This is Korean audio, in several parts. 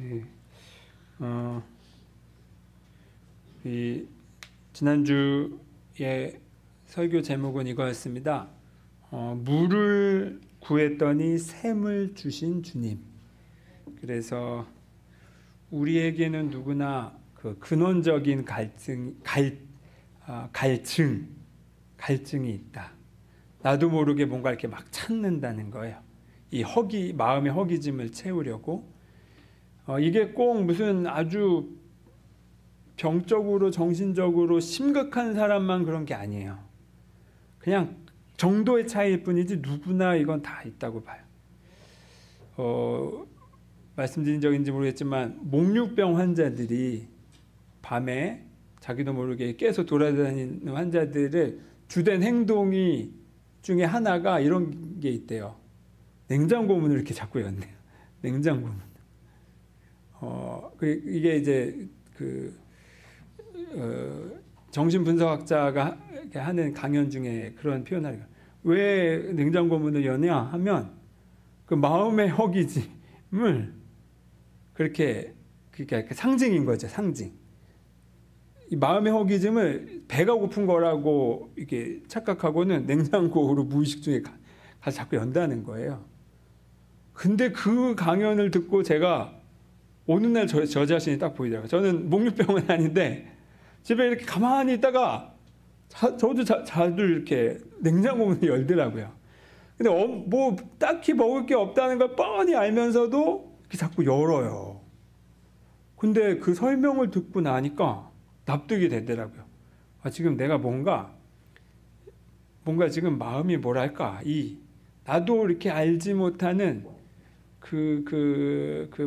예. 이 지난주에 설교 제목은 이거였습니다. 물을 구했더니 샘을 주신 주님. 그래서 우리에게는 누구나 그 근원적인 갈증이 있다. 나도 모르게 뭔가 이렇게 막 찾는다는 거예요. 이 마음의 허기짐을 채우려고. 이게 꼭 무슨 아주 병적으로 정신적으로 심각한 사람만 그런 게 아니에요. 그냥 정도의 차이일 뿐이지 누구나 이건 다 있다고 봐요. 말씀드린 적인지 모르겠지만 목류병 환자들이 밤에 자기도 모르게 깨서 돌아다니는 환자들의 주된 행동이 중에 하나가 이런 게 있대요. 냉장고 문을 이렇게 자꾸 연대요. 냉장고 문. 이게 이제 정신분석학자가 하는 강연 중에 그런 표현을 해요. 왜 냉장고 문을 여냐 하면 그 마음의 허기짐을 그렇게 상징인 거죠. 상징. 이 마음의 허기짐을 배가 고픈 거라고 이렇게 착각하고는 냉장고로 무의식 중에 가서 자꾸 연다는 거예요. 근데 그 강연을 듣고 제가 어느 날 저 자신이 딱 보이더라고요. 저는 목류병은 아닌데 집에 이렇게 가만히 있다가 저도 자주 이렇게 냉장고 문을 열더라고요. 근데 뭐 딱히 먹을 게 없다는 걸 뻔히 알면서도 이렇게 자꾸 열어요. 근데 그 설명을 듣고 나니까 납득이 되더라고요. 지금 내가 뭔가 지금 마음이 뭐랄까, 나도 이렇게 알지 못하는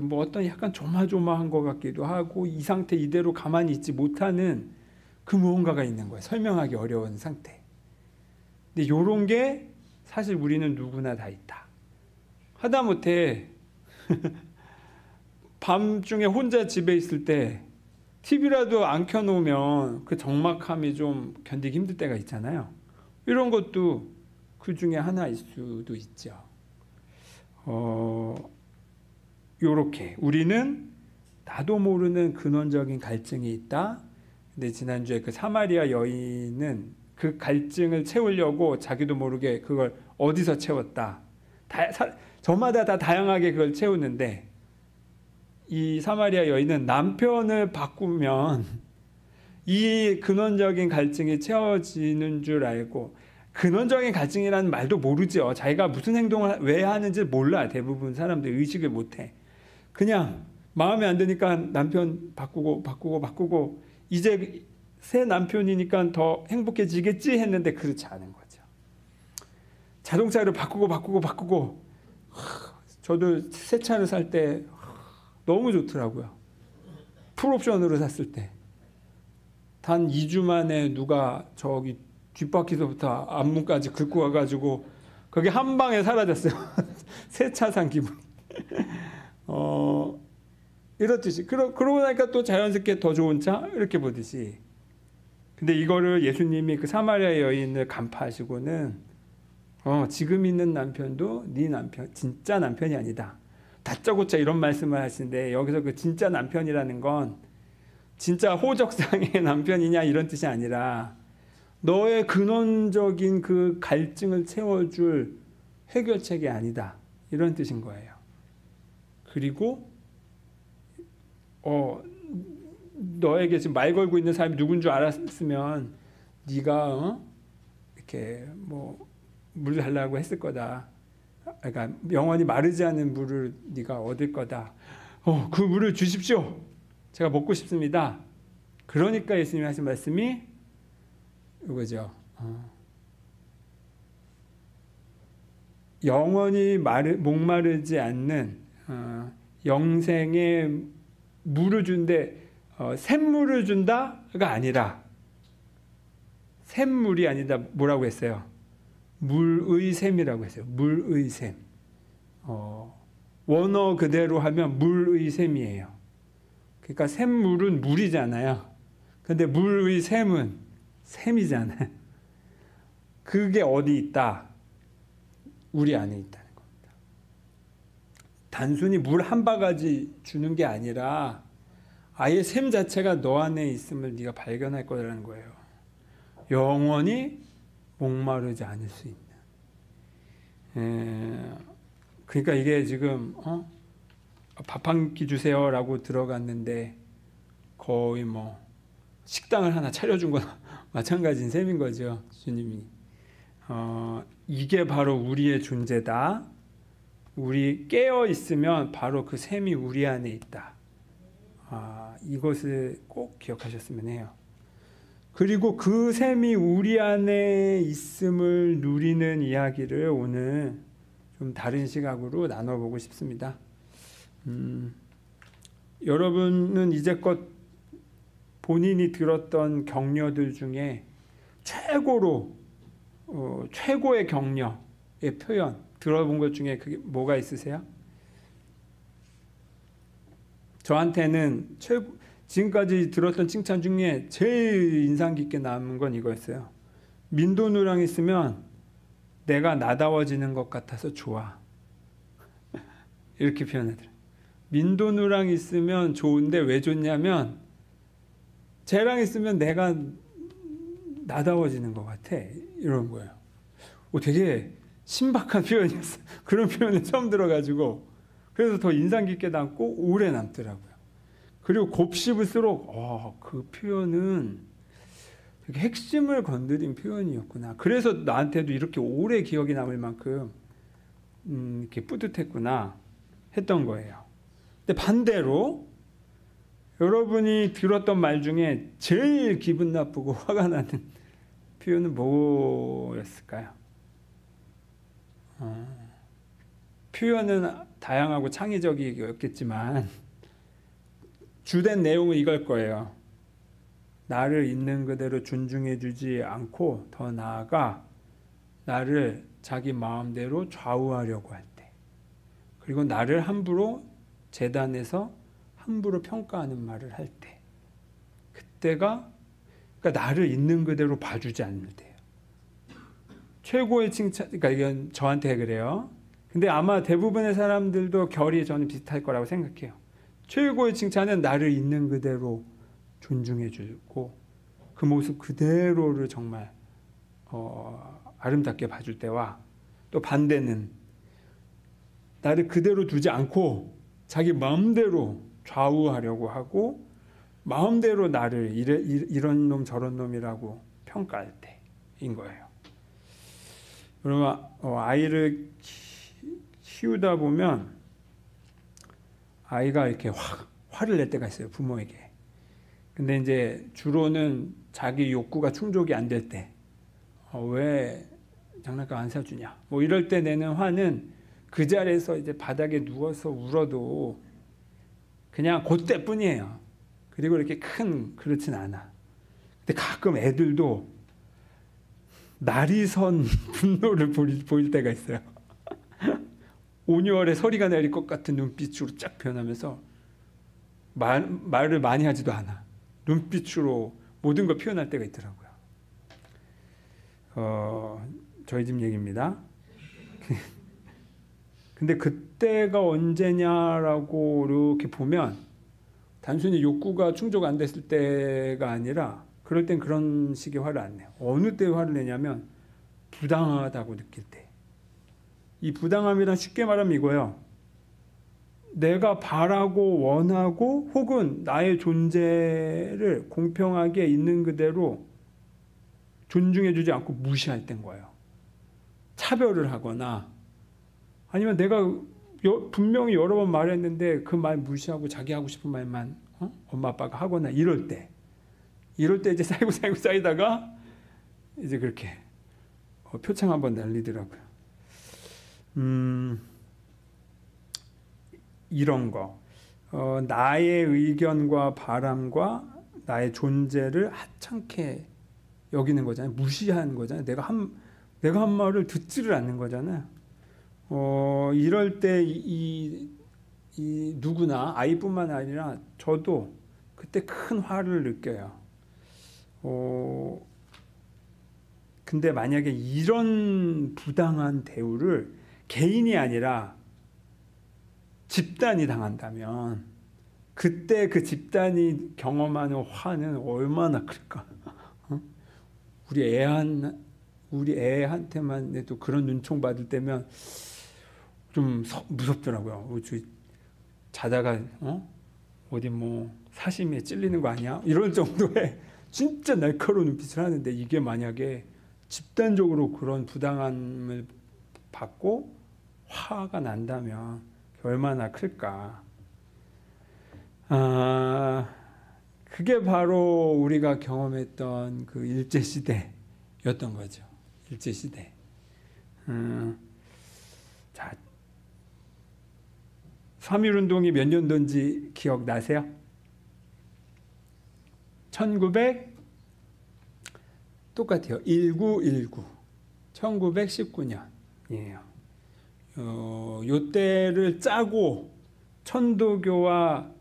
뭐 어떤 약간 조마조마한 것 같기도 하고, 이 상태 이대로 가만히 있지 못하는 그 무언가가 있는 거예요. 설명하기 어려운 상태. 근데 요런 게 사실 우리는 누구나 다 있다. 하다못해 밤중에 혼자 집에 있을 때 TV라도 안 켜놓으면 그 적막함이 좀 견디기 힘들 때가 있잖아요. 이런 것도 그 중에 하나일 수도 있죠. 요렇게 우리는 나도 모르는 근원적인 갈증이 있다. 근데 지난주에 그 사마리아 여인은 그 갈증을 채우려고 자기도 모르게 그걸 어디서 채웠다. 저마다 다 다양하게 그걸 채우는데, 이 사마리아 여인은 남편을 바꾸면 이 근원적인 갈증이 채워지는 줄 알고, 근원적인 갈증이라는 말도 모르죠. 자기가 무슨 행동을 왜 하는지 몰라. 대부분 사람들 의식을 못해. 그냥 마음에 안 드니까 남편 바꾸고 이제 새 남편이니까 더 행복해지겠지 했는데 그렇지 않은 거죠. 자동차를 바꾸고 저도 새 차를 살 때 너무 좋더라고요. 풀옵션으로 샀을 때. 단 2주 만에 누가 저기 뒷바퀴서부터 앞문까지 긁고 와가지고 그게 한 방에 사라졌어요. 새 차 산 기분. 이렇듯이. 그러고 나니까 또 자연스럽게 더 좋은 차? 이렇게 보듯이. 근데 이거를 예수님이 그 사마리아 여인을 간파하시고는, 지금 있는 남편도 네 남편, 진짜 남편이 아니다. 다짜고짜 이런 말씀을 하시는데, 여기서 그 진짜 남편이라는 건 진짜 호적상의 남편이냐 이런 뜻이 아니라 너의 근원적인 그 갈증을 채워줄 해결책이 아니다. 이런 뜻인 거예요. 그리고 너에게 지금 말 걸고 있는 사람이 누군 줄 알았으면 네가 이렇게 뭐 물 달라고 했을 거다. 그러니까 영원히 마르지 않은 물을 네가 얻을 거다. 그 물을 주십시오. 제가 먹고 싶습니다. 그러니까 예수님이 하신 말씀이 이거죠. 영원히 목마르지 않는 영생의 물을 준데, 샘물을 준다가 아니라, 샘물이 아니다. 뭐라고 했어요? 물의 샘이라고 했어요. 물의 샘. 원어 그대로 하면 물의 샘이에요. 그러니까 샘물은 물이잖아요. 근데 물의 샘은 샘이잖아요. 그게 어디 있다? 우리 안에 있다는 겁니다. 단순히 물 한 바가지 주는 게 아니라 아예 샘 자체가 너 안에 있음을 네가 발견할 거라는 거예요. 영원히 목마르지 않을 수 있는. 그러니까 이게 지금 밥 한 끼 주세요라고 들어갔는데 거의 뭐 식당을 하나 차려준 거나 마찬가지인 셈인 거죠. 주님이 이게 바로 우리의 존재다. 우리 깨어 있으면 바로 그 셈이 우리 안에 있다. 이것을 꼭 기억하셨으면 해요. 그리고 그 셈이 우리 안에 있음을 누리는 이야기를 오늘 좀 다른 시각으로 나눠보고 싶습니다. 여러분은 이제껏 본인이 들었던 격려들 중에 최고의 격려의 표현 들어본 것 중에 그게 뭐가 있으세요? 저한테는 지금까지 들었던 칭찬 중에 제일 인상 깊게 남은 건 이거였어요. 민도누랑 있으면 내가 나다워지는 것 같아서 좋아. 이렇게 표현하더라고요. 민도누랑 있으면 좋은데 왜 좋냐면 쟤랑 있으면 내가 나다워지는 것 같아. 이런 거예요. 되게 신박한 표현이었어요. 그런 표현을 처음 들어가지고 그래서 더 인상 깊게 남고 오래 남더라고요. 그리고 곱씹을수록 그 표현은 되게 핵심을 건드린 표현이었구나. 그래서 나한테도 이렇게 오래 기억이 남을 만큼 이렇게 뿌듯했구나 했던 거예요. 근데 반대로 여러분이 들었던 말 중에 제일 기분 나쁘고 화가 나는 표현은 뭐였을까요? 표현은 다양하고 창의적이었겠지만 주된 내용은 이걸 거예요. 나를 있는 그대로 존중해주지 않고 더 나아가 나를 자기 마음대로 좌우하려고 할 때, 그리고 나를 함부로 재단에서 함부로 평가하는 말을 할 때, 그때가 그러니까 나를 있는 그대로 봐주지 않을 때예요. 최고의 칭찬, 그러니까 이건 저한테 그래요. 근데 아마 대부분의 사람들도 결이 저는 비슷할 거라고 생각해요. 최고의 칭찬은 나를 있는 그대로 존중해주고 그 모습 그대로를 정말 아름답게 봐줄 때와, 또 반대는 나를 그대로 두지 않고 자기 마음대로 좌우하려고 하고 마음대로 나를 이런 놈 저런 놈이라고 평가할 때인 거예요. 그러면 아이를 키우다 보면 아이가 이렇게 화를 낼 때가 있어요, 부모에게. 근데 이제 주로는 자기 욕구가 충족이 안 될 때, 왜 장난감 안 사주냐, 뭐 이럴 때 내는 화는 그 자리에서 이제 바닥에 누워서 울어도 그냥 그때뿐이에요. 그리고 이렇게 그렇진 않아. 근데 가끔 애들도 날이 선 분노를 보일 때가 있어요. 온열에 서리가 내릴 것 같은 눈빛으로 쫙 변하면서 말을 많이 하지도 않아. 눈빛으로 모든 걸 표현할 때가 있더라고요. 저희 집 얘기입니다. 근데 그때가 언제냐라고 이렇게 보면 단순히 욕구가 충족 안 됐을 때가 아니라 그럴 땐 그런 식의 화를 안 내요. 어느 때 화를 내냐면 부당하다고 느낄 때. 이 부당함이란 쉽게 말하면 이거예요. 내가 바라고 원하고 혹은 나의 존재를 공평하게 있는 그대로 존중해주지 않고 무시할 때인 거예요. 차별을 하거나 아니면 내가 분명히 여러 번 말했는데 그 말 무시하고 자기 하고 싶은 말만 엄마 아빠가 하거나 이럴 때 이제 쌓이다가 이제 그렇게 표창 한번 날리더라고요. 이런 거, 나의 의견과 바람과 나의 존재를 하찮게 여기는 거잖아요. 무시하는 거잖아요. 내가 한 말을 듣지를 않는 거잖아요. 이럴 때 이 누구나 아이뿐만 아니라 저도 그때 큰 화를 느껴요. 근데 만약에 이런 부당한 대우를 개인이 아니라 집단이 당한다면 그때 그 집단이 경험하는 화는 얼마나 클까? 우리 애한테만 해도 그런 눈총 받을 때면 좀 무섭더라고요. 자다가 어디 뭐 사심에 찔리는 거 아니야? 이런 정도의 진짜 날카로운 눈빛을 하는데, 이게 만약에 집단적으로 그런 부당함을 받고 화가 난다면 얼마나 클까? 그게 바로 우리가 경험했던 그 일제시대였던 거죠. 일제시대. 자, 3.1운동이 몇 년도인지 기억나세요? 똑같아요. 1919년이에요. 요 때를 짜고 천도교와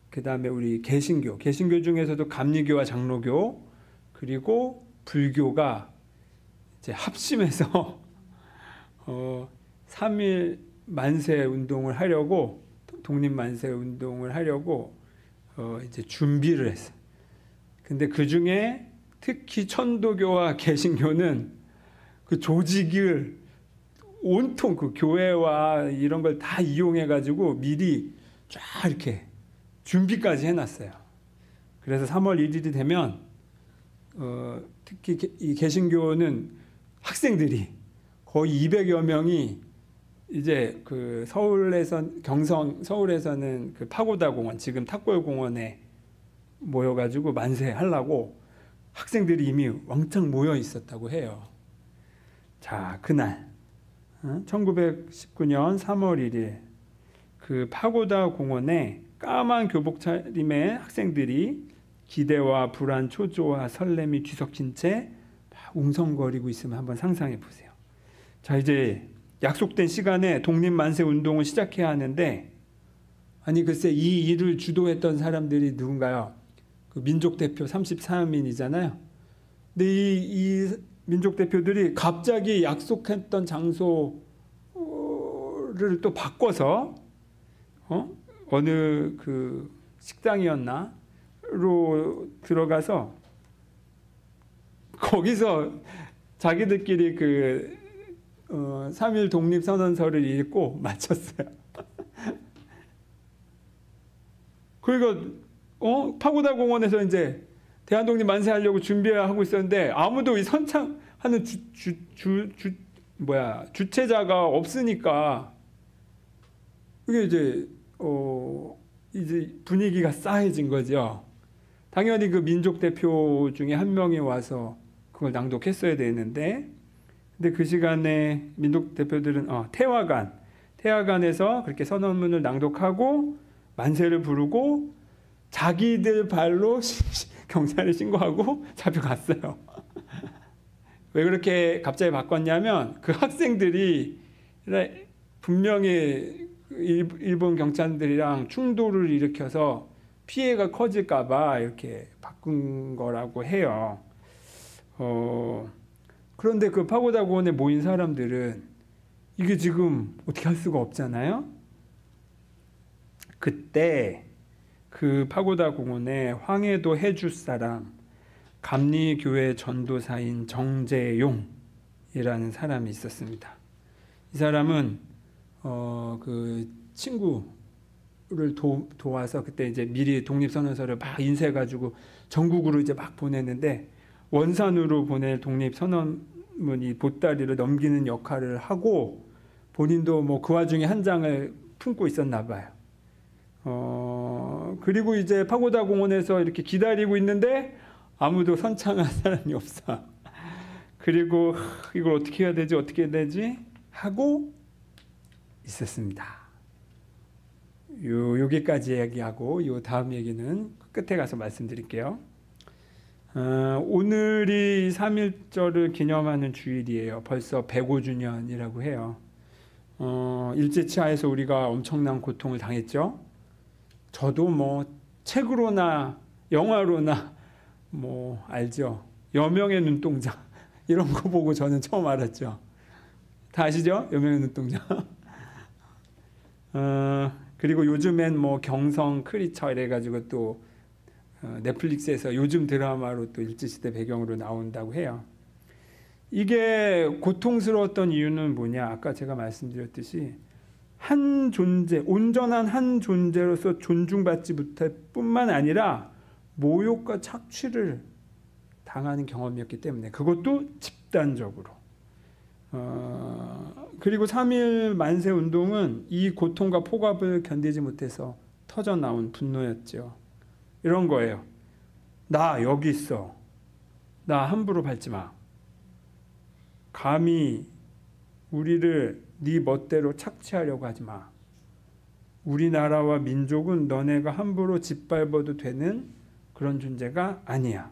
그 다음에 우리 개신교 중에서도 감리교와 장로교 그리고 불교가 이제 합심해서 3.1 만세 운동을 하려고, 독립 만세 운동을 하려고 이제 준비를 했어요. 근데 그 중에 특히 천도교와 개신교는 그 조직을 온통 그 교회와 이런 걸 다 이용해 가지고 미리 쫙 이렇게 준비까지 해놨어요. 그래서 3월 1일이 되면 특히 이 개신교는 학생들이 거의 200여 명이 이제 그 서울에서는 그 파고다 공원, 지금 탑골 공원에 모여가지고 만세하려고 학생들이 이미 왕창 모여 있었다고 해요. 자, 그날 1919년 3월 1일 그 파고다 공원에 까만 교복 차림의 학생들이 기대와 불안, 초조와 설렘이 뒤섞인 채 웅성거리고 있으면 한번 상상해 보세요. 자, 이제 약속된 시간에 독립만세 운동을 시작해야 하는데, 아니 글쎄 이 일을 주도했던 사람들이 누군가요? 그 민족 대표 34인이잖아요. 근데 이 민족 대표들이 갑자기 약속했던 장소를 또 바꿔서 어느 그 식당이었나로 들어가서 거기서 자기들끼리 그 3.1 독립선언서를 읽고 마쳤어요. 그리고 파고다 공원에서 이제 대한독립 만세하려고 준비하고 있었는데 아무도 이 선창하는 주체자가 없으니까 이게 이제 분위기가 싸해진 거죠. 당연히 그 민족 대표 중에 한 명이 와서 그걸 낭독했어야 되는데, 근데 그 시간에 민족 대표들은 태화관에서 그렇게 선언문을 낭독하고 만세를 부르고 자기들 발로 경찰에 신고하고 잡혀갔어요. 왜 그렇게 갑자기 바꿨냐면 그 학생들이 분명히 일본 경찰들이랑 충돌을 일으켜서 피해가 커질까 봐 이렇게 바꾼 거라고 해요. 그런데 그 파고다 공원에 모인 사람들은 이게 지금 어떻게 할 수가 없잖아요. 그때 그 파고다 공원에 황해도 해주 사람 감리교회 전도사인 정재용이라는 사람이 있었습니다. 이 사람은 그 친구를 도와서 그때 이제 미리 독립선언서를 막 인쇄해가지고 전국으로 이제 막 보냈는데, 원산으로 보낼 독립선언문이 보따리를 넘기는 역할을 하고 본인도 뭐 그 와중에 한 장을 품고 있었나 봐요. 그리고 이제 파고다 공원에서 이렇게 기다리고 있는데 아무도 선창할 사람이 없어. 그리고 이걸 어떻게 해야 되지 하고 있었습니다. 여기까지 얘기하고 요 다음 얘기는 끝에 가서 말씀드릴게요. 오늘이 3.1절을 기념하는 주일이에요. 벌써 105주년이라고 해요. 일제치하에서 우리가 엄청난 고통을 당했죠. 저도 뭐 책으로나 영화로나 뭐 알죠. 여명의 눈동자 이런 거 보고 저는 처음 알았죠. 다 아시죠? 여명의 눈동자. 그리고 요즘엔 뭐 경성 크리처 이래가지고 또 넷플릭스에서 요즘 드라마로 또 일제시대 배경으로 나온다고 해요. 이게 고통스러웠던 이유는 뭐냐? 아까 제가 말씀드렸듯이 한 존재, 온전한 한 존재로서 존중받지 못할 뿐만 아니라 모욕과 착취를 당하는 경험이었기 때문에, 그것도 집단적으로. 그리고 3.1 만세 운동은 이 고통과 폭압을 견디지 못해서 터져 나온 분노였죠. 이런 거예요. 나 여기 있어. 나 함부로 밟지 마. 감히 우리를 네 멋대로 착취하려고 하지 마. 우리나라와 민족은 너네가 함부로 짓밟아도 되는 그런 존재가 아니야.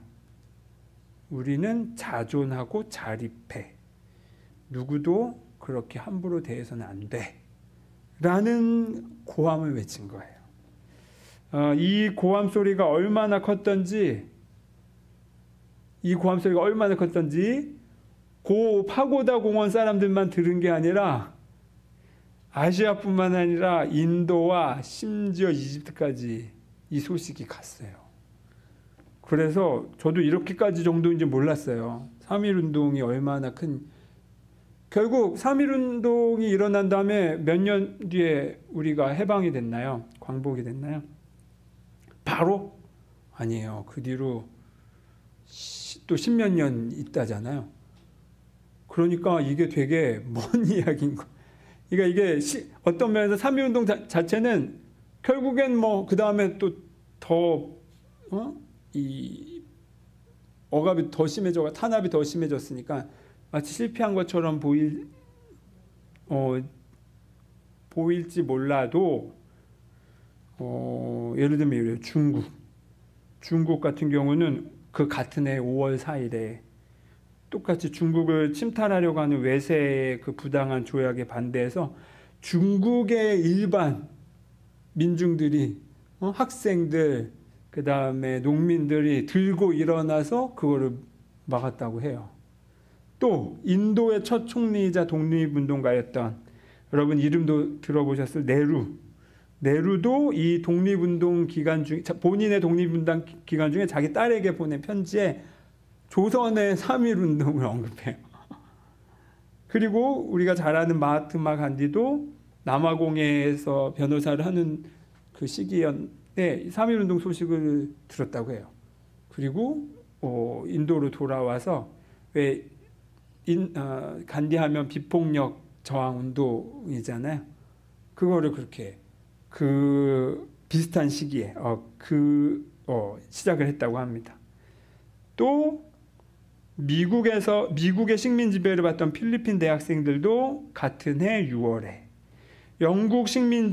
우리는 자존하고 자립해. 누구도 그렇게 함부로 대해서는 안 돼. 라는 고함을 외친 거예요. 이 고함 소리가 얼마나 컸던지, 고 파고다 공원 사람들만 들은 게 아니라 아시아뿐만 아니라 인도와 심지어 이집트까지 이 소식이 갔어요. 그래서 저도 이렇게까지 정도인지 몰랐어요. 3.1 운동이 얼마나 결국 3.1 운동이 일어난 다음에 몇 년 뒤에 우리가 해방이 됐나요? 광복이 됐나요? 바로? 아니에요. 그 뒤로 또 10몇 년 있다잖아요. 그러니까 이게 되게 먼 이야기인 거. 그러니까 이게 어떤 면에서 3.1 운동 자체는 결국엔 뭐 그 다음에 또 더 이 억압이 더 심해져, 탄압이 더 심해졌으니까 마치 실패한 것처럼 보일지 몰라도 예를 들면 중국 같은 경우는 그 같은 해 5월 4일에 똑같이 중국을 침탈하려고 하는 외세의 그 부당한 조약에 반대해서 중국의 일반 민중들이 학생들 그 다음에 농민들이 들고 일어나서 그거를 막았다고 해요. 또 인도의 첫 총리이자 독립운동가였던, 여러분 이름도 들어보셨을 네루도 이 독립운동 기간 중, 본인의 독립운동 기간 중에 자기 딸에게 보낸 편지에 조선의 3.1 운동을 언급해요. 그리고 우리가 잘 아는 마하트마 간디도 남아공에서 변호사를 하는 그 시기에 3.1 운동 소식을 들었다고 해요. 그리고 인도로 돌아와서 왜 간디하면 비폭력 저항 운동이잖아요. 그거를 그렇게 그 비슷한 시기에 시작을 했다고 합니다. 또 미국의 식민 지배를 받던 필리핀 대학생들도 같은 해 6월에, 영국 식민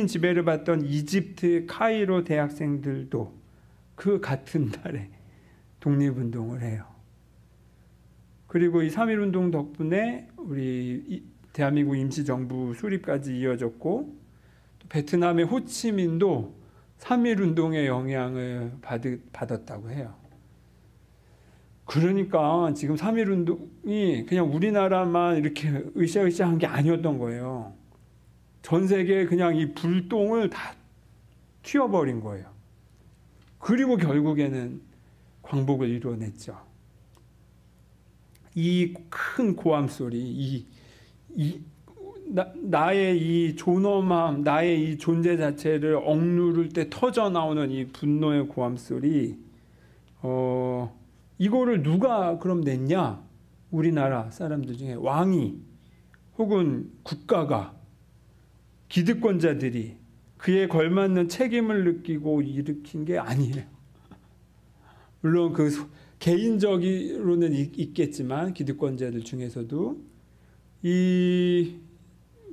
지배를 받던 이집트 카이로 대학생들도 그 같은 달에 독립운동을 해요. 그리고 이 3.1 운동 덕분에 우리 대한민국 임시정부 수립까지 이어졌고, 또 베트남의 호치민도 3.1 운동의 영향을 받았다고 해요. 그러니까 지금 3.1 운동이 그냥 우리나라만 이렇게 으쌰으쌰한 게 아니었던 거예요. 전 세계에 그냥 이 불똥을 다 튀어버린 거예요. 그리고 결국에는 광복을 이루어냈죠. 이 큰 고함 소리, 나의 이 존엄함, 나의 이 존재 자체를 억누를 때 터져 나오는 이 분노의 고함 소리, 이거를 누가 그럼 냈냐? 우리나라 사람들 중에 왕이 혹은 국가가, 기득권자들이 그에 걸맞는 책임을 느끼고 일으킨 게 아니에요. 물론 그 개인적으로는 있겠지만 기득권자들 중에서도 이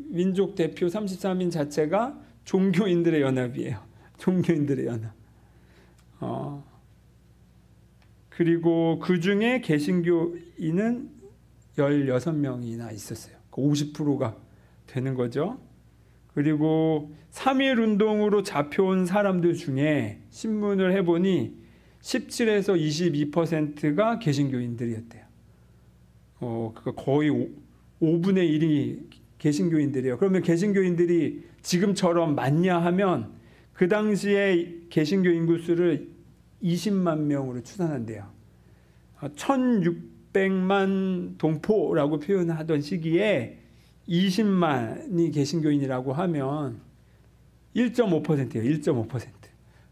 민족 대표 33인 자체가 종교인들의 연합이에요. 종교인들의 연합. 그리고 그 중에 개신교인은 16명이나 있었어요. 50%가 되는 거죠. 그리고 3.1 운동으로 잡혀온 사람들 중에 신문을 해보니 17에서 22%가 개신교인들이었대요. 그러니까 거의 5분의 1이 개신교인들이에요. 그러면 개신교인들이 지금처럼 많냐 하면 그 당시에 개신교 인구수를 20만 명으로 추산한대요. 1600만 동포라고 표현하던 시기에 20만이 개신교인이라고 하면 1.5%예요. 1.5%.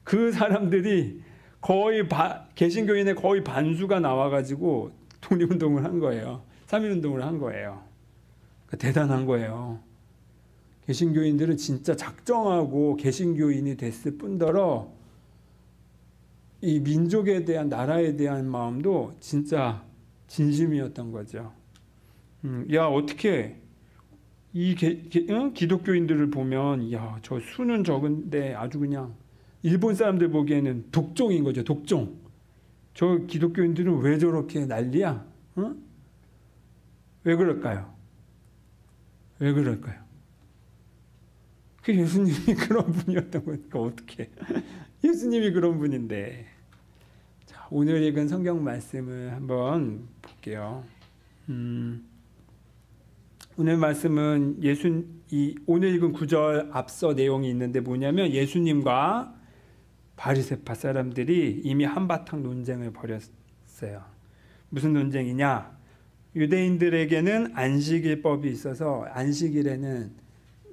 그 사람들이 거의 개신교인의 거의 반수가 나와가지고 독립운동을 한 거예요. 3.1운동을 한 거예요. 그러니까 대단한 거예요. 개신교인들은 진짜 작정하고 개신교인이 됐을 뿐더러 이 민족에 대한, 나라에 대한 마음도 진짜 진심이었던 거죠. 야, 어떻게 이 기독교인들을 보면, 야, 저 수는 적은데 아주 그냥 일본 사람들 보기에는 독종인 거죠. 독종. 저 기독교인들은 왜 저렇게 난리야? 왜 그럴까요? 왜 그럴까요? 그 예수님이 그런 분이었던 거니까 어떻게? 예수님이 그런 분인데. 자, 오늘 읽은 성경 말씀을 한번 볼게요. 오늘 말씀은 오늘 읽은 9절 앞서 내용이 있는데 뭐냐면 예수님과 바리새파 사람들이 이미 한바탕 논쟁을 벌였어요. 무슨 논쟁이냐? 유대인들에게는 안식일법이 있어서 안식일에는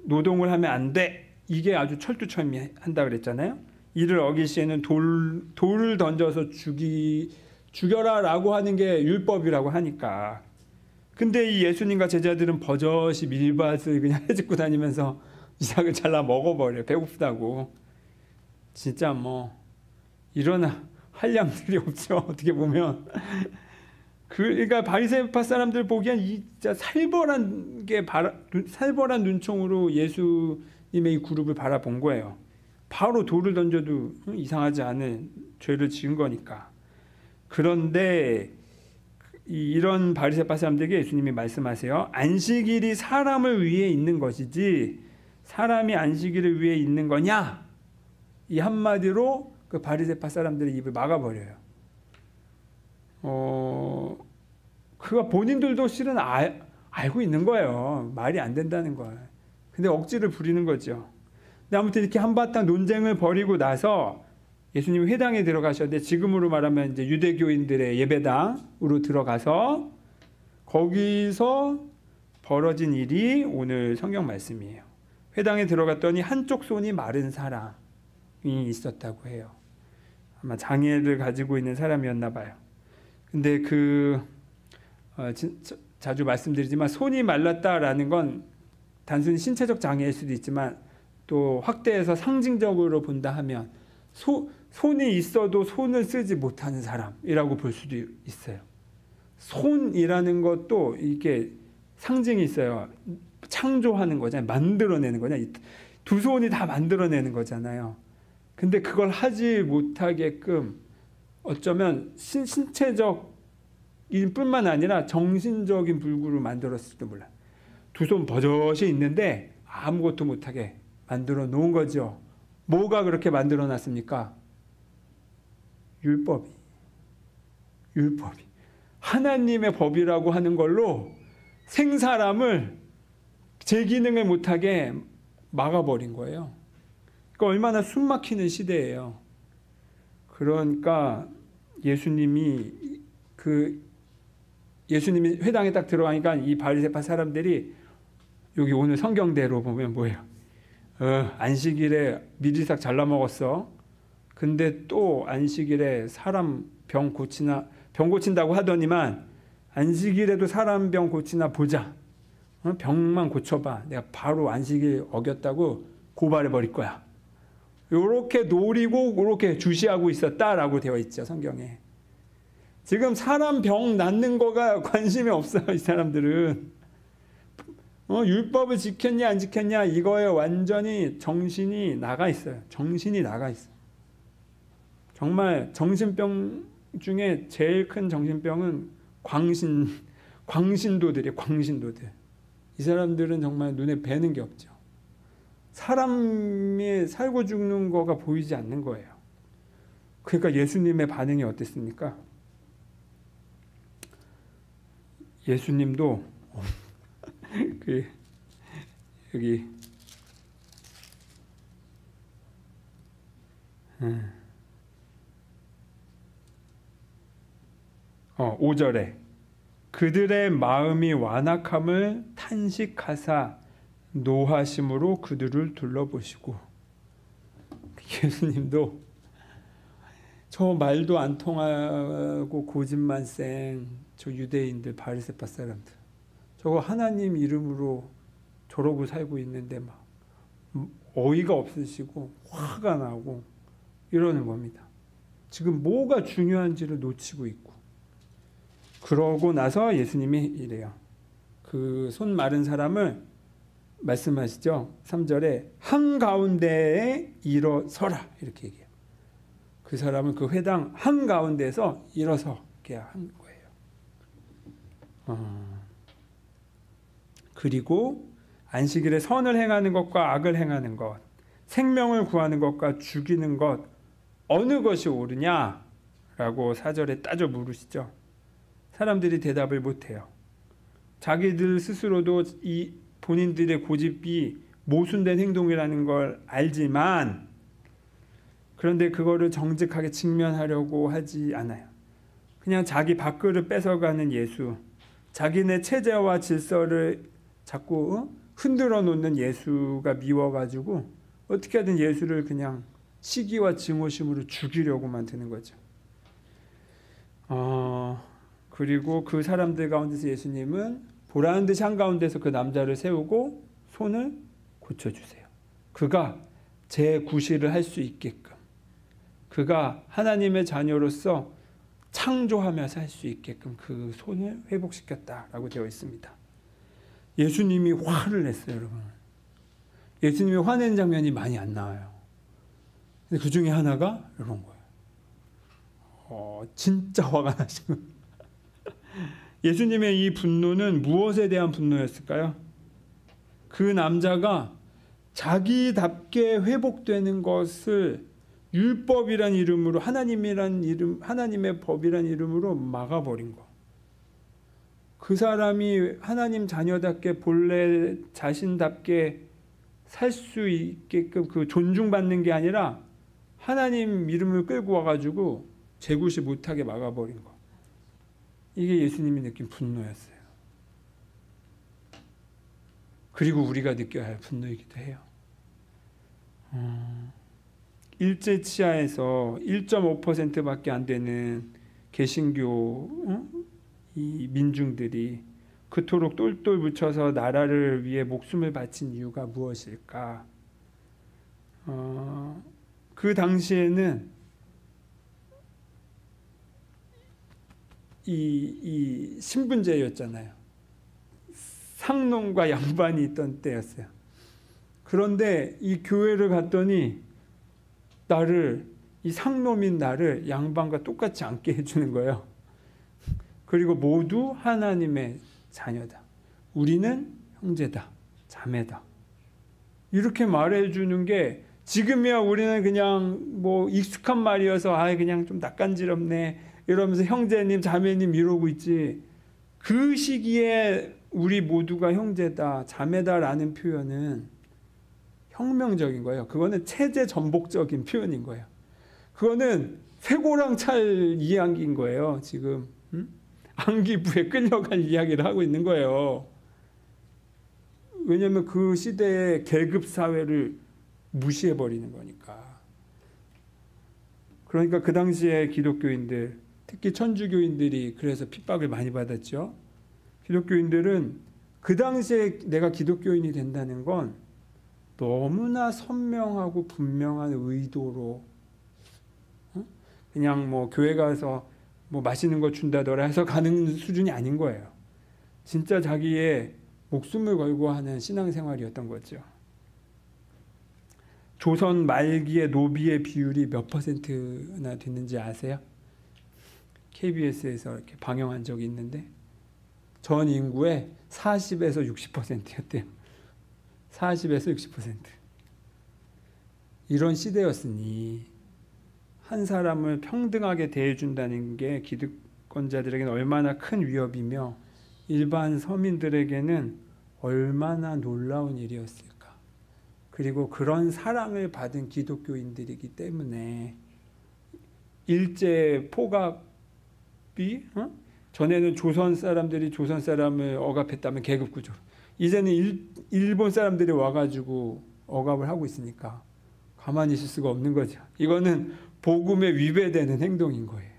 노동을 하면 안 돼. 이게 아주 철두철미한다 그랬잖아요. 이를 어길 시에는 돌을 던져서 죽여라라고 하는 게 율법이라고 하니까. 근데 이 예수님과 제자들은 버젓이 밀밭을 그냥 헤집고 다니면서 이삭을 잘라 먹어버려요. 배고프다고. 진짜 뭐 이런 한량들이 없죠. 어떻게 보면. 그러니까 바리새파 사람들 보기엔 진짜 살벌한 눈총으로 예수님의 이 그룹을 바라본 거예요. 바로 돌을 던져도 이상하지 않은 죄를 지은 거니까. 그런데 이런 바리새파 사람들에게 예수님이 말씀하세요. 안식일이 사람을 위해 있는 것이지 사람이 안식일을 위해 있는 거냐? 이 한마디로 그 바리새파 사람들의 입을 막아버려요. 그가 본인들도 실은 알고 있는 거예요. 말이 안 된다는 걸. 근데 억지를 부리는 거죠. 근데 아무튼 이렇게 한바탕 논쟁을 벌이고 나서 예수님이 회당에 들어가셨는데 지금으로 말하면 이제 유대교인들의 예배당으로 들어가서 거기서 벌어진 일이 오늘 성경 말씀이에요. 회당에 들어갔더니 한쪽 손이 마른 사람이 있었다고 해요. 아마 장애를 가지고 있는 사람이었나 봐요. 근데 자주 말씀드리지만 손이 말랐다라는 건 단순히 신체적 장애일 수도 있지만 또 확대해서 상징적으로 본다 하면 손이 있어도 손을 쓰지 못하는 사람이라고 볼 수도 있어요. 손이라는 것도 이게 상징이 있어요. 창조하는 거잖아요. 만들어내는 거잖아요. 두 손이 다 만들어내는 거잖아요. 근데 그걸 하지 못하게끔 어쩌면 신체적인 뿐만 아니라 정신적인 불구를 만들었을지도 몰라요. 두 손 버젓이 있는데 아무것도 못하게 만들어 놓은 거죠. 뭐가 그렇게 만들어 놨습니까? 율법이. 하나님의 법이라고 하는 걸로 생사람을 제 기능을 못하게 막아버린 거예요. 그러니까 얼마나 숨막히는 시대예요. 그러니까 예수님이 회당에 딱 들어가니까 이 바리새파 사람들이 여기 오늘 성경대로 보면 뭐예요? 안식일에 미리싹 잘라 먹었어. 근데 또 안식일에 사람 병 고친다고 하더니만 안식일에도 사람 병 고치나 보자. 병만 고쳐봐. 내가 바로 안식일 어겼다고 고발해 버릴 거야. 요렇게 노리고 요렇게 주시하고 있었다라고 되어 있죠, 성경에. 지금 사람 병 낫는 거가 관심이 없어요, 이 사람들은. 율법을 지켰냐 안 지켰냐 이거에 완전히 정신이 나가 있어요. 정말 정신병 중에 제일 큰 정신병은 광신도들이에요. 광신도들. 이 사람들은 정말 눈에 뵈는 게 없죠. 사람이 살고 죽는 거가 보이지 않는 거예요. 그러니까 예수님의 반응이 어땠습니까? 예수님도 여기 5절에 그들의 마음이 완악함을 탄식하사 노하심으로 그들을 둘러보시고. 예수님도 저 말도 안 통하고 고집만생 저 유대인들 바리새파 사람들 저거 하나님 이름으로 저러고 살고 있는데 막 어이가 없으시고 화가 나고 이러는 겁니다. 지금 뭐가 중요한지를 놓치고 있고. 그러고 나서 예수님이 이래요. 그 손 마른 사람을 말씀하시죠. 3절에 한가운데에 일어서라 이렇게 얘기해요. 그 사람은 그 회당 한가운데에서 일어서게 한 거예요. 그리고 안식일에 선을 행하는 것과 악을 행하는 것, 생명을 구하는 것과 죽이는 것 어느 것이 옳으냐라고 4절에 따져 물으시죠. 사람들이 대답을 못해요. 자기들 스스로도 이 본인들의 고집이 모순된 행동이라는 걸 알지만 그런데 그거를 정직하게 직면하려고 하지 않아요. 그냥 자기 밥그릇 뺏어가는 예수, 자기네 체제와 질서를 자꾸 흔들어 놓는 예수가 미워가지고 어떻게든 예수를 그냥 시기와 증오심으로 죽이려고만 드는 거죠. 그리고 그 사람들 가운데서 예수님은 보라는 듯이 한가운데서 그 남자를 세우고 손을 고쳐주세요. 그가 재구실을 할 수 있게끔, 그가 하나님의 자녀로서 창조하며 살 수 있게끔 그 손을 회복시켰다라고 되어 있습니다. 예수님이 화를 냈어요, 여러분. 예수님이 화낸 장면이 많이 안 나와요. 근데 그 중에 하나가 이런 거예요. 진짜 화가 나시면 예수님의 이 분노는 무엇에 대한 분노였을까요? 그 남자가 자기답게 회복되는 것을 율법이란 이름으로 하나님의 법이란 이름으로 막아버린 거. 그 사람이 하나님 자녀답게 본래 자신답게 살 수 있게끔 그 존중받는 게 아니라 하나님 이름을 끌고 와가지고 재구시 못하게 막아버린 거. 이게 예수님이 느낀 분노였어요. 그리고 우리가 느껴야 할 분노이기도 해요. 일제 치하에서 1.5%밖에 안 되는 개신교 이 민중들이 그토록 똘똘 묻혀서 나라를 위해 목숨을 바친 이유가 무엇일까? 그 당시에는 이 신분제였잖아요. 상놈과 양반이 있던 때였어요. 그런데 이 교회를 갔더니 이 상놈인 나를 양반과 똑같이 앉게 해주는 거예요. 그리고 모두 하나님의 자녀다. 우리는 형제다. 자매다. 이렇게 말해주는 게 지금이야 우리는 그냥 뭐 익숙한 말이어서 그냥 좀 낯간지럽네 이러면서 형제님 자매님 이러고 있지. 그 시기에 우리 모두가 형제다 자매다라는 표현은 혁명적인 거예요. 그거는 체제 전복적인 표현인 거예요. 그거는 쇠고랑찰 이야기인 거예요. 지금 안기부에 끌려갈 이야기를 하고 있는 거예요. 왜냐하면 그 시대의 계급 사회를 무시해버리는 거니까. 그러니까 그 당시에 기독교인들, 특히 천주교인들이 그래서 핍박을 많이 받았죠. 기독교인들은 그 당시에 내가 기독교인이 된다는 건 너무나 선명하고 분명한 의도로 그냥 뭐 교회 가서 뭐 맛있는 거 준다더라 해서 가는 수준이 아닌 거예요. 진짜 자기의 목숨을 걸고 하는 신앙생활이었던 거죠. 조선 말기의 노비의 비율이 몇 %나 됐는지 아세요? KBS에서 이렇게 방영한 적이 있는데 전 인구의 40에서 60%였대요. 40에서 60%. 이런 시대였으니 한 사람을 평등하게 대해준다는 게 기득권자들에게는 얼마나 큰 위협이며 일반 서민들에게는 얼마나 놀라운 일이었을까. 그리고 그런 사랑을 받은 기독교인들이기 때문에 일제 포갑이 전에는 조선 사람들이 조선 사람을 억압했다면 계급구조, 이제는 일본 사람들이 와가지고 억압을 하고 있으니까 가만히 있을 수가 없는 거죠. 이거는 복음에 위배되는 행동인 거예요.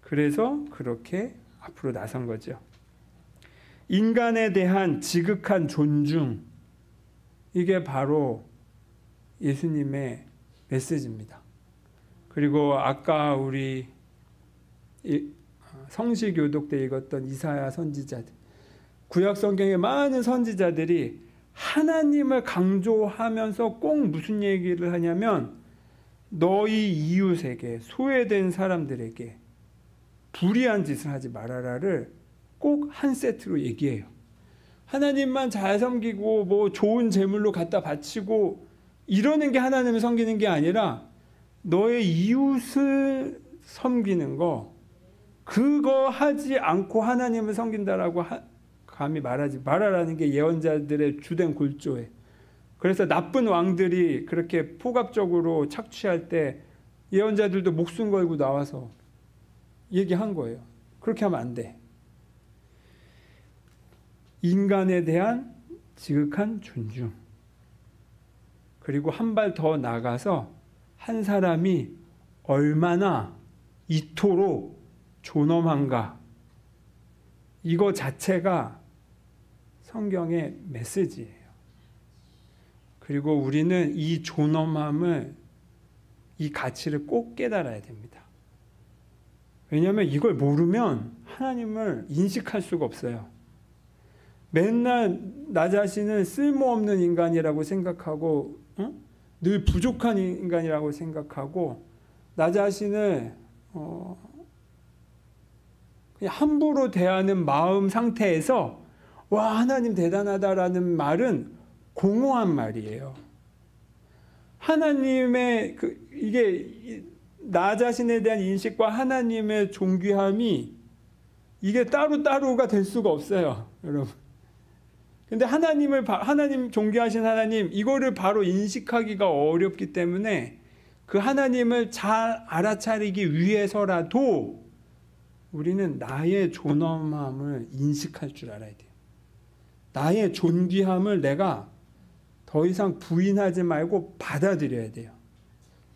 그래서 그렇게 앞으로 나선 거죠. 인간에 대한 지극한 존중, 이게 바로 예수님의 메시지입니다. 그리고 아까 우리 성시교독 때 읽었던 이사야 선지자들, 구약 성경의 많은 선지자들이 하나님을 강조하면서 꼭 무슨 얘기를 하냐면 너희 이웃에게, 소외된 사람들에게 불의한 짓을 하지 말아라를 꼭 한 세트로 얘기해요. 하나님만 잘 섬기고 뭐 좋은 제물로 갖다 바치고 이러는 게 하나님을 섬기는 게 아니라 너의 이웃을 섬기는 거, 그거 하지 않고 하나님을 섬긴다라고 감히 말하지 말아라는 게 예언자들의 주된 골조예요. 그래서 나쁜 왕들이 그렇게 포갑적으로 착취할 때 예언자들도 목숨 걸고 나와서 얘기한 거예요. 그렇게 하면 안 돼. 인간에 대한 지극한 존중. 그리고 한 발 더 나가서 한 사람이 얼마나 이토록 존엄한가. 이거 자체가 성경의 메시지예요. 그리고 우리는 이 존엄함을, 이 가치를 꼭 깨달아야 됩니다. 왜냐하면 이걸 모르면 하나님을 인식할 수가 없어요. 맨날 나 자신을 쓸모없는 인간이라고 생각하고 늘 부족한 인간이라고 생각하고 나 자신을 그냥 함부로 대하는 마음 상태에서 와, 하나님 대단하다라는 말은 공허한 말이에요. 하나님의 이게 나 자신에 대한 인식과 하나님의 존귀함이 이게 따로따로가 될 수가 없어요, 여러분. 근데 하나님 존귀하신 하나님, 이거를 바로 인식하기가 어렵기 때문에 그 하나님을 잘 알아차리기 위해서라도 우리는 나의 존엄함을 인식할 줄 알아야 돼요. 나의 존귀함을 내가 더 이상 부인하지 말고 받아들여야 돼요.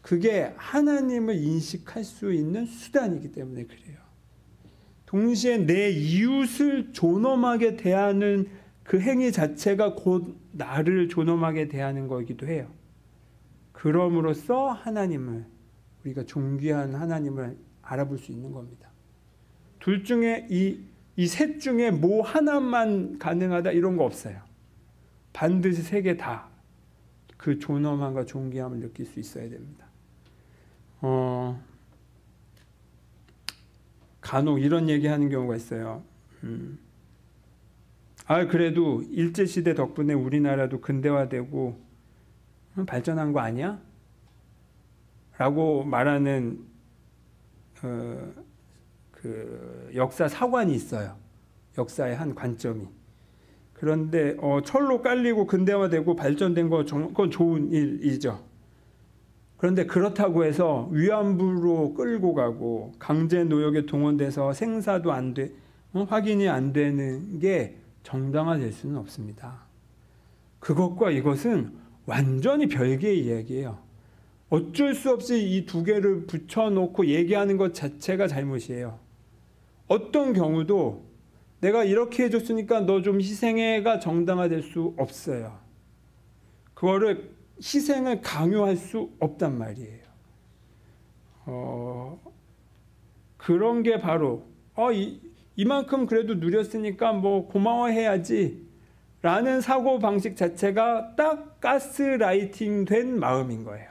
그게 하나님을 인식할 수 있는 수단이기 때문에 그래요. 동시에 내 이웃을 존엄하게 대하는 그 행위 자체가 곧 나를 존엄하게 대하는 거이기도 해요. 그럼으로써 하나님을, 우리가 존귀한 하나님을 알아볼 수 있는 겁니다. 둘 중에 이 셋 중에 뭐 하나만 가능하다 이런 거 없어요. 반드시 세 개 다 그 존엄함과 존귀함을 느낄 수 있어야 됩니다. 간혹 이런 얘기하는 경우가 있어요. 그래도 일제시대 덕분에 우리나라도 근대화되고 발전한 거 아니야? 라고 말하는 그 역사 사관이 있어요. 역사의 한 관점이. 그런데 철로 깔리고 근대화되고 발전된 거 그건 좋은 일이죠. 그런데 그렇다고 해서 위안부로 끌고 가고 강제 노역에 동원돼서 생사도 안 돼, 확인이 안 되는 게 정당화될 수는 없습니다. 그것과 이것은 완전히 별개의 이야기예요. 어쩔 수 없이 이 두 개를 붙여놓고 얘기하는 것 자체가 잘못이에요. 어떤 경우도 내가 이렇게 해줬으니까 너 좀 희생해가 정당화될 수 없어요. 그거를 희생을 강요할 수 없단 말이에요. 그런 게 바로 이만큼 그래도 누렸으니까 뭐 고마워해야지 라는 사고방식 자체가 딱 가스라이팅 된 마음인 거예요.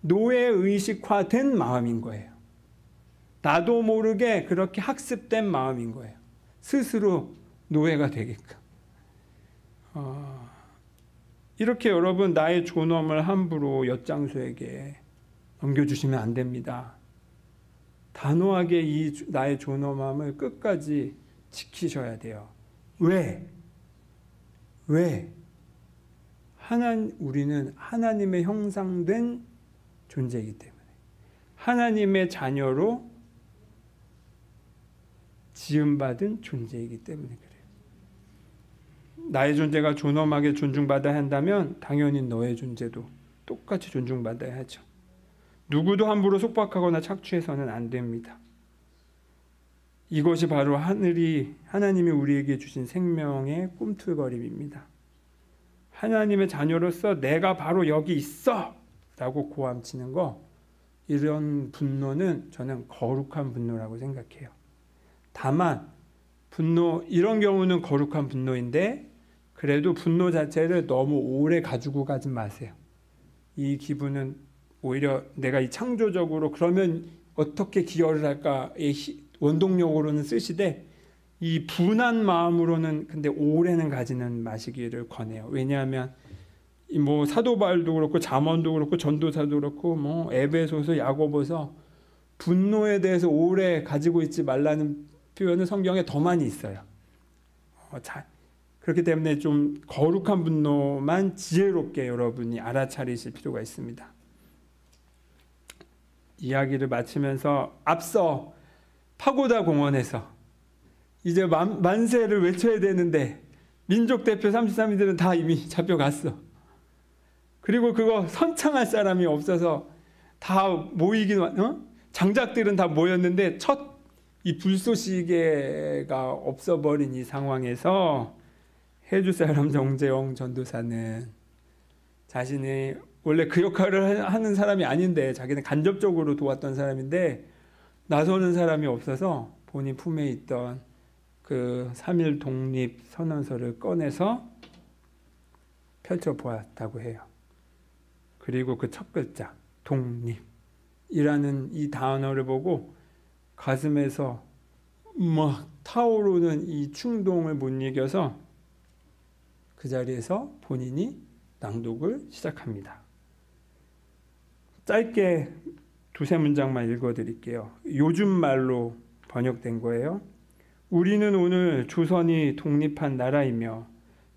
노예의식화된 마음인 거예요. 나도 모르게 그렇게 학습된 마음인 거예요. 스스로 노예가 되게끔. 이렇게 여러분 나의 존엄을 함부로 엿장수에게 넘겨주시면 안 됩니다. 단호하게 나의 존엄함을 끝까지 지키셔야 돼요. 왜? 왜? 우리는 하나님의 형상된 존재이기 때문에, 하나님의 자녀로 지음받은 존재이기 때문에 그래요. 나의 존재가 존엄하게 존중받아야 한다면 당연히 너의 존재도 똑같이 존중받아야 하죠. 누구도 함부로 속박하거나 착취해서는 안 됩니다. 이것이 바로 하나님이 우리에게 주신 생명의 꿈틀거림입니다. 하나님의 자녀로서 내가 바로 여기 있어! 라고 고함치는 거, 이런 분노는 저는 거룩한 분노라고 생각해요. 다만 이런 경우는 거룩한 분노인데, 그래도 분노 자체를 너무 오래 가지고 가지 마세요. 이 기분은 오히려 내가 이 창조적으로 그러면 어떻게 기여를 할까의 원동력으로는 쓰시되, 이 분한 마음으로는 근데 오래는 가지는 마시기를 권해요. 왜냐하면 뭐 사도 바울도 그렇고 잠언도 그렇고 전도사도 그렇고 뭐 에베소서 야고보서 분노에 대해서 오래 가지고 있지 말라는 표현은 성경에 더 많이 있어요. 그렇기 때문에 좀 거룩한 분노만 지혜롭게 여러분이 알아차리실 필요가 있습니다. 이야기를 마치면서 앞서 파고다 공원에서 이제 만세를 외쳐야 되는데 민족 대표 33인들은 다 이미 잡혀갔어. 그리고 그거 선창할 사람이 없어서 다 장작들은 다 모였는데 이 불쏘시개가 없어버린 이 상황에서 해주 사람 정재영 전도사는 자신이 원래 그 역할을 하는 사람이 아닌데, 자기는 간접적으로 도왔던 사람인데 나서는 사람이 없어서 본인 품에 있던 그 3.1 독립 선언서를 꺼내서 펼쳐보았다고 해요. 그리고 그 첫 글자 독립이라는 이 단어를 보고 가슴에서 막 타오르는 이 충동을 못 이겨서 그 자리에서 본인이 낭독을 시작합니다. 짧게 두세 문장만 읽어드릴게요. 요즘 말로 번역된 거예요. 우리는 오늘 조선이 독립한 나라이며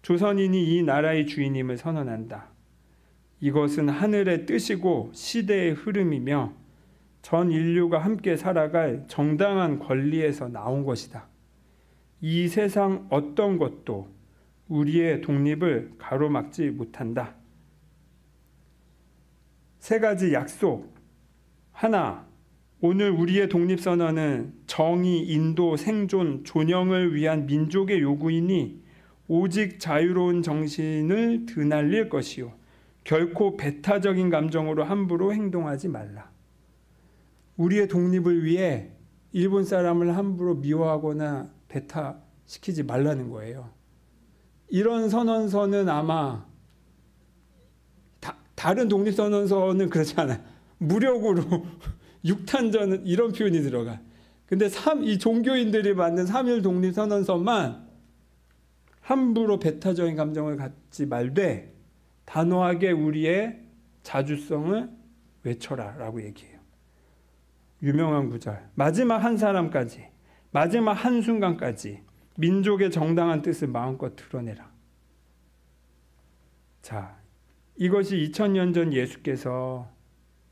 조선인이 이 나라의 주인임을 선언한다. 이것은 하늘의 뜻이고 시대의 흐름이며 전 인류가 함께 살아갈 정당한 권리에서 나온 것이다. 이 세상 어떤 것도 우리의 독립을 가로막지 못한다. 세 가지 약속. 하나, 오늘 우리의 독립선언은 정의, 인도, 생존, 존영을 위한 민족의 요구이니 오직 자유로운 정신을 드날릴 것이요. 결코 배타적인 감정으로 함부로 행동하지 말라. 우리의 독립을 위해 일본 사람을 함부로 미워하거나 배타시키지 말라는 거예요. 이런 선언서는 아마 다른 독립선언서는 그렇지 않아요. 무력으로 육탄전 이런 표현이 들어가. 근데 이 종교인들이 만든 3.1 독립선언서만 함부로 배타적인 감정을 갖지 말되 단호하게 우리의 자주성을 외쳐라 라고 얘기해요. 유명한 구절. 마지막 한 사람까지, 마지막 한순간까지 민족의 정당한 뜻을 마음껏 드러내라. 자, 이것이 2000년 전 예수께서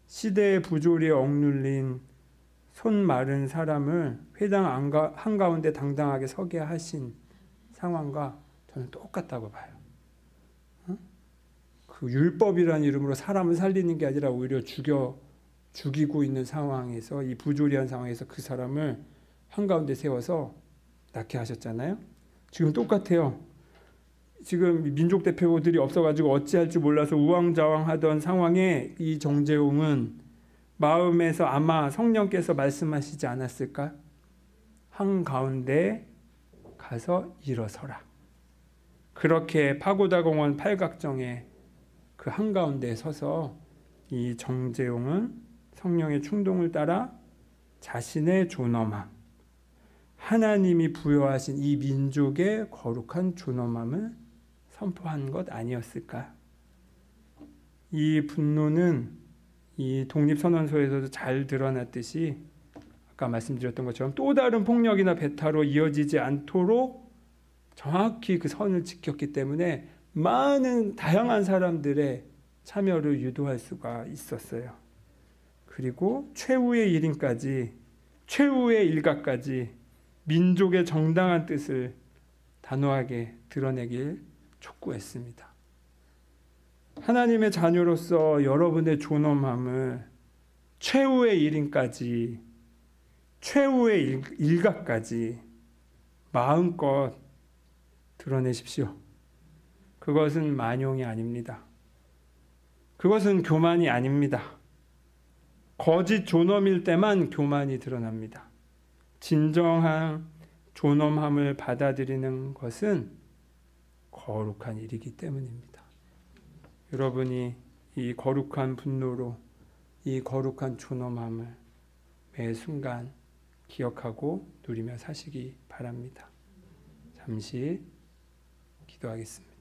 시대의 부조리에 억눌린 손 마른 사람을 회당 한가운데 당당하게 서게 하신 상황과 저는 똑같다고 봐요. 그 율법이라는 이름으로 사람을 살리는 게 아니라 오히려 죽이고 있는 상황에서, 이 부조리한 상황에서 그 사람을 한가운데 세워서 낫게 하셨잖아요. 지금 똑같아요. 지금 민족 대표들이 없어가지고 어찌할지 몰라서 우왕좌왕하던 상황에 이 정재용은 마음에서 아마 성령께서 말씀하시지 않았을까? 한가운데 가서 일어서라. 그렇게 파고다 공원 팔각정에 그 한가운데에 서서 이 정재용은 성령의 충동을 따라 자신의 존엄함, 하나님이 부여하신 이 민족의 거룩한 존엄함을 선포한 것 아니었을까? 이 분노는 이 독립선언서에서도 잘 드러났듯이 아까 말씀드렸던 것처럼 또 다른 폭력이나 배타로 이어지지 않도록 정확히 그 선을 지켰기 때문에 많은 다양한 사람들의 참여를 유도할 수가 있었어요. 그리고 최후의 일인까지, 최후의 일가까지 민족의 정당한 뜻을 단호하게 드러내길 촉구했습니다. 하나님의 자녀로서 여러분의 존엄함을 최후의 일인까지, 최후의 일가까지 마음껏 드러내십시오. 그것은 만용이 아닙니다. 그것은 교만이 아닙니다. 거짓 존엄일 때만 교만이 드러납니다. 진정한 존엄함을 받아들이는 것은 거룩한 일이기 때문입니다. 여러분이 이 거룩한 분노로 이 거룩한 존엄함을 매 순간 기억하고 누리며 사시기 바랍니다. 잠시 기도하겠습니다.